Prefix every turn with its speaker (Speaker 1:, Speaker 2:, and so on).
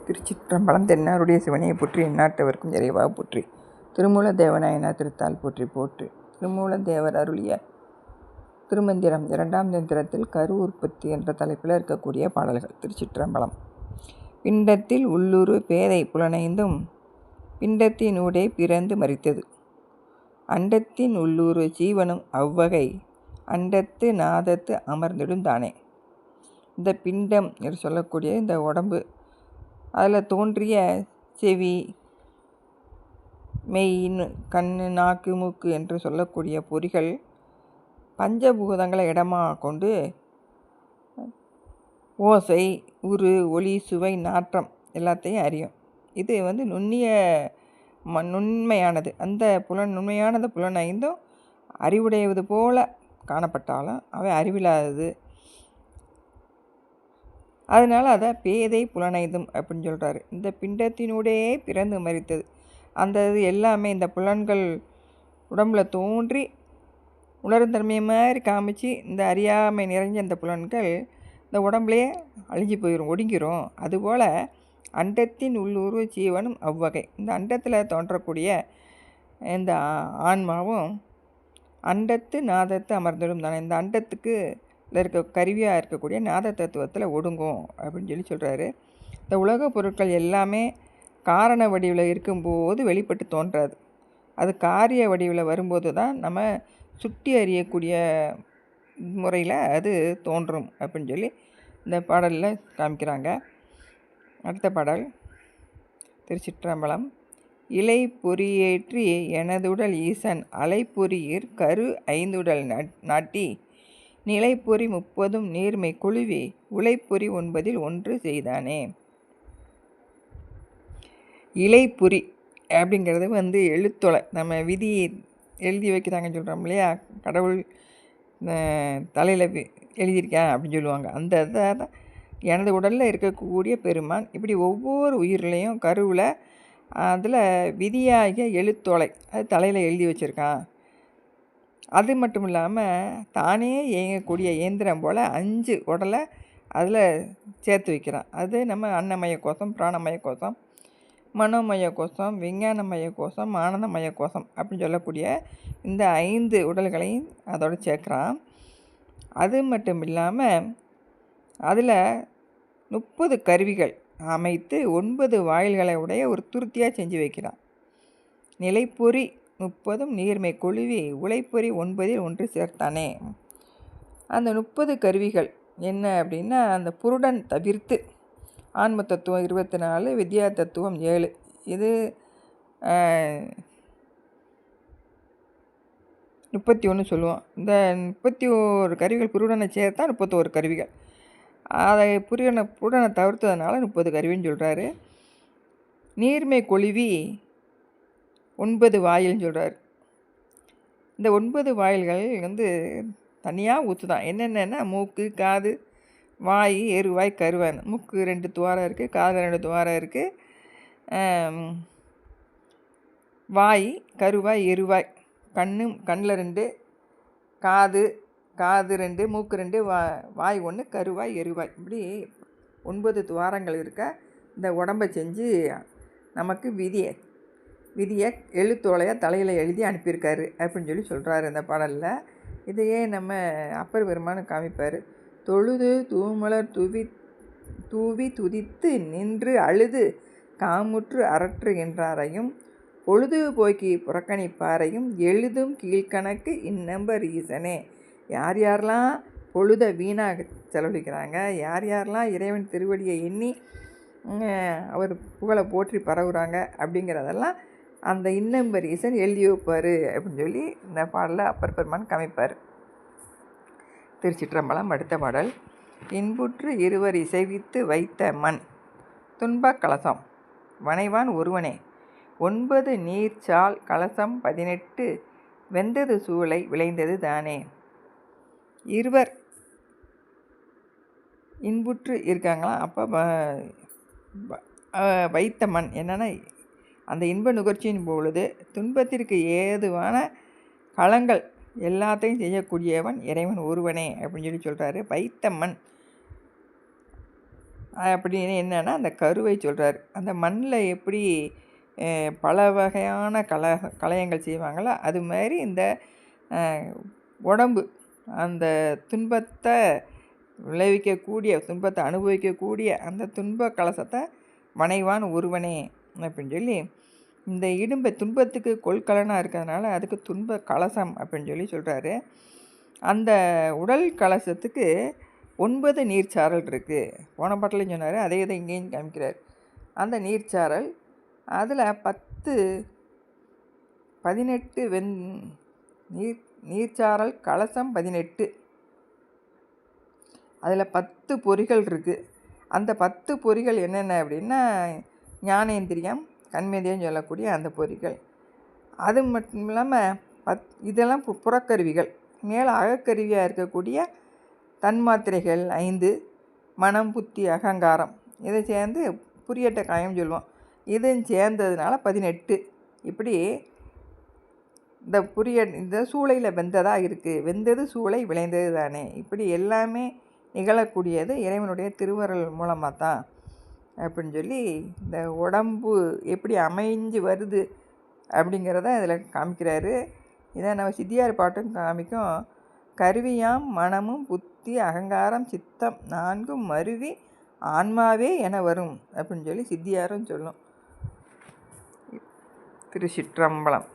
Speaker 1: திருச்சிற்றம்பலம். தென்னாருடைய சிவனையை போற்றி, எந்நாட்டவர்க்கும் இறைவாக போற்றி. திருமூல தேவநாயனார் திருத்தால் போற்றி போற்றி. திருமூல தேவர் அருளிய திருமந்திரம் 2ஆம் தந்திரத்தில் கரு உற்பத்தி என்ற தலைப்பில் இருக்கக்கூடிய பாடல்கள். திருச்சிற்றம்பலம். பிண்டத்தில் உள்ளுரு பேதை புலனைந்தும் பிண்டத்தினூடே பிறந்து மரித்தது. அண்டத்தின் உள்ளுரு ஜீவனும் அவ்வகை அண்டத்து நாதத்து அமர்ந்திடும் தானே. இந்த பிண்டம் என்று சொல்லக்கூடிய இந்த உடம்பு, அதில் தோன்றிய செவி, மெய், கண், நாக்கு, மூக்கு என்று சொல்லக்கூடிய பொறிகள் பஞ்சபூதங்களை இடமாக கொண்டு ஓசை, உரு, ஒளி, சுவை, நாற்றம் எல்லாத்தையும் அறியும். இது நுண்மையானது. அந்த நுண்மையானது புலனைந்தும் அறிவுடையது போல காணப்பட்டாலும் அவை அறிவில்லாதது. அதனால் அதை பேதை புலனைந்தும் அப்படின்னு சொல்கிறாரு. இந்த பிண்டத்தினுடைய பிறந்து மரித்தது. அந்த இது எல்லாமே இந்த புலன்கள் உடம்புல தோன்றி உணர்ந்தன்மையை மாதிரி காமிச்சு இந்த அறியாமை நிறைஞ்ச இந்த புலன்கள் இந்த உடம்புலையே அழிஞ்சு போயிடும், ஒடுங்கிரும். அதுபோல் அண்டத்தின் உள்ளுரு ஜீவனும் அவ்வகை. இந்த அண்டத்தில் தோன்றக்கூடிய இந்த ஆன்மாவும் அண்டத்து நாதத்து அமர்ந்திடும் தானே. இந்த அண்டத்துக்கு இருக்க கருவியாக இருக்கக்கூடிய நாத தத்துவத்தில் ஒடுங்கும் அப்படின்னு சொல்கிறாரு. இந்த உலக பொருட்கள் எல்லாமே காரண வடிவில் இருக்கும்போது வெளிப்பட்டு தோன்றாது. அது காரிய வடிவில் வரும்போது தான் நம்ம சுட்டி அறியக்கூடிய முறையில் அது தோன்றும் அப்படின்னு சொல்லி இந்த பாடலில் காமிக்கிறாங்க. அடுத்த பாடல். திருச்சிற்றம்பலம். இலை பொறியேற்றி எனதுடல் ஈசன் அலைப்பொறியிற் கரு 5 நாட்டி நிலைப்பொறி 30 நீர்மை குழுவி உலைப்பொறி 9 1 செய்தானே. இலைப்பொறி அப்படிங்கிறது எழுத்தொலை. நம்ம விதி எழுதி வைக்கிறாங்கன்னு சொல்கிறோம் இல்லையா, கடவுள் தலையில் எழுதியிருக்கேன் அப்படின்னு சொல்லுவாங்க. அந்த இதை எனது உடலில் இருக்கக்கூடிய பெருமான் இப்படி ஒவ்வொரு உயிர்லையும் கருவில் அதில் விதியாகிய எழுத்தொலை அது தலையில் எழுதி வச்சுருக்கான். அது மட்டும் இல்லாமல் தானே இயங்கக்கூடிய இயந்திரம் போல் 5 உடலை அதில் சேர்த்து வைக்கிறான். அது நம்ம அன்னமய கோஷம், பிராணமய கோஷம், மனோமய கோஷம், விஞ்ஞானமய கோஷம், ஆனந்தமய கோஷம் அப்படின்னு சொல்லக்கூடிய இந்த 5 உடல்களையும் அதோடு சேர்க்குறான். அது மட்டும் இல்லாமல் அதில் 30 கருவிகள் அமைத்து 9 வாயில்களை உடைய ஒரு துருத்தியாக செஞ்சு வைக்கிறான். நிலைப்பொறி 30 நீர்மை கொழுவி உலைப்பொறி 9 1 சேர்த்தானே. அந்த 30 கருவிகள் என்ன அப்படின்னா, அந்த புருடன் தவிர்த்து ஆன்ம தத்துவம் 24, வித்யா தத்துவம் 7, இது 31 சொல்லுவோம். இந்த 31 கருவிகள் புருடனை சேர்த்தா 31 கருவிகள். அதை புருடனை தவிர்த்ததுனால 30 கருவின்னு சொல்கிறாரு. நீர்மை கொழுவி 9 வாயில்னு சொல்கிறார். இந்த 9 வாயில்கள் தனியாக ஊற்றுதான். என்னென்னா மூக்கு, காது, வாய், எருவாய், கருவாய். மூக்கு 2 துவாரம் இருக்குது, காது 2 துவாரம் இருக்குது, வாய், கருவாய், எருவாய். கண்ணில் 2, காது 2, மூக்கு 2, வாய் 1, கருவாய், எருவாய். இப்படி 9 துவாரங்கள் இருக்க இந்த உடம்பை செஞ்சு நமக்கு விதியை எழுத்தோலையாக தலையில் எழுதி அனுப்பியிருக்காரு அப்படின்னு சொல்கிறாரு இந்த பாடலில். இதையே நம்ம அப்பர் பெருமானு காமிப்பார். தொழுது தூமலர் தூவி துதித்து நின்று அழுது காமுற்று அரற்று என்றாரையும் பொழுது போக்கி புறக்கணிப்பாரையும் எழுதும் கீழ்கணக்கு இந்நம்பர் ஈசனே. யார் யாரெல்லாம் பொழுதை வீணாக செலவழிக்கிறாங்க, யார் யாரெல்லாம் இறைவன் திருவடியை எண்ணி அவர் புகழை போற்றி பரவுகிறாங்க அப்படிங்கிறதெல்லாம் அந்த இன்னம்பர் ஈசன் எழுதி வைப்பார் அப்படின்னு சொல்லி இந்த பாடலில் அப்பர் பெருமான் காமிப்பார். திருச்சிற்றம்பலம். அடுத்த பாடல். இன்புற்று இருவர் இசைவித்து வைத்த மண் துன்பக் கலசம் வனைவான் ஒருவனே 9 நீர்ச்சால் கலசம் 18 வெந்தது சூளை விளைந்தது தானே. இருவர் இன்புற்று இருக்காங்களாம். அப்போ வைத்த மண் என்னென்னா, அந்த இன்ப நுகர்ச்சியின் பொழுது துன்பத்திற்கு ஏதுவான களங்கள் எல்லாத்தையும் செய்யக்கூடியவன் இறைவன் ஒருவனே அப்படின்னு சொல்கிறாரு. வைத்த மண் அப்படின்னு என்னென்னா அந்த கருவை சொல்கிறார். அந்த மண்ணில் எப்படி பல வகையான கலயங்கள் செய்வாங்களோ அது மாதிரி இந்த உடம்பு அந்த துன்பத்தை விளைவிக்கக்கூடிய, துன்பத்தை அனுபவிக்கக்கூடிய அந்த துன்ப கலசத்தை வணைவான் ஒருவனே அப்படின்னு சொல்லி, இந்த இடும்பை துன்பத்துக்கு கொள்கலனாக இருக்கிறதுனால அதுக்கு துன்ப கலசம் அப்படின்னு சொல்லி சொல்கிறாரு. அந்த உடல் கலசத்துக்கு 9 நீர்ச்சாரல் இருக்குது. போன பாட்டிலையும் சொன்னார், அதே இதை இங்கேயும் காமிக்கிறார். அந்த நீர்ச்சாரல் அதில் 18 நீர்ச்சாரல் கலசம் 18, அதில் 10 பொறிகள் இருக்குது. அந்த 10 பொறிகள் என்னென்ன அப்படின்னா ஞானேந்திரியம், கண்மேந்திரியம் சொல்லக்கூடிய அந்த பொறிகள். அது மட்டும் இல்லாமல் இதெல்லாம் புறக்கருவிகள். மேலே அகக்கருவியாக இருக்கக்கூடிய தன்மாத்திரைகள் 5, மனம், புத்தி, அகங்காரம், இதை சேர்ந்து புரியட்ட காயம் சொல்லுவோம். இதுவும் சேர்ந்ததுனால 18. இப்படி இந்த சூளையில் வெந்ததாக இருக்குது. வெந்தது சூளை, விளைந்தது தானே. இப்படி எல்லாமே நிகழக்கூடியது இறைவனுடைய திருவருள் மூலமாக தான் அப்படின்னு சொல்லி இந்த உடம்பு எப்படி அமைஞ்சு வருது அப்படிங்கிறத இதில் காமிக்கிறாரு. இதை நம்ம சித்தியார் பாட்டும் காமிக்கும். கருவியாம் மனமும் புத்தி அகங்காரம் சித்தம் 4 மருவி ஆன்மாவே என வரும் அப்படின்னு சொல்லி சித்தியாரும் சொல்லும். திருச்சிற்றம்பலம்.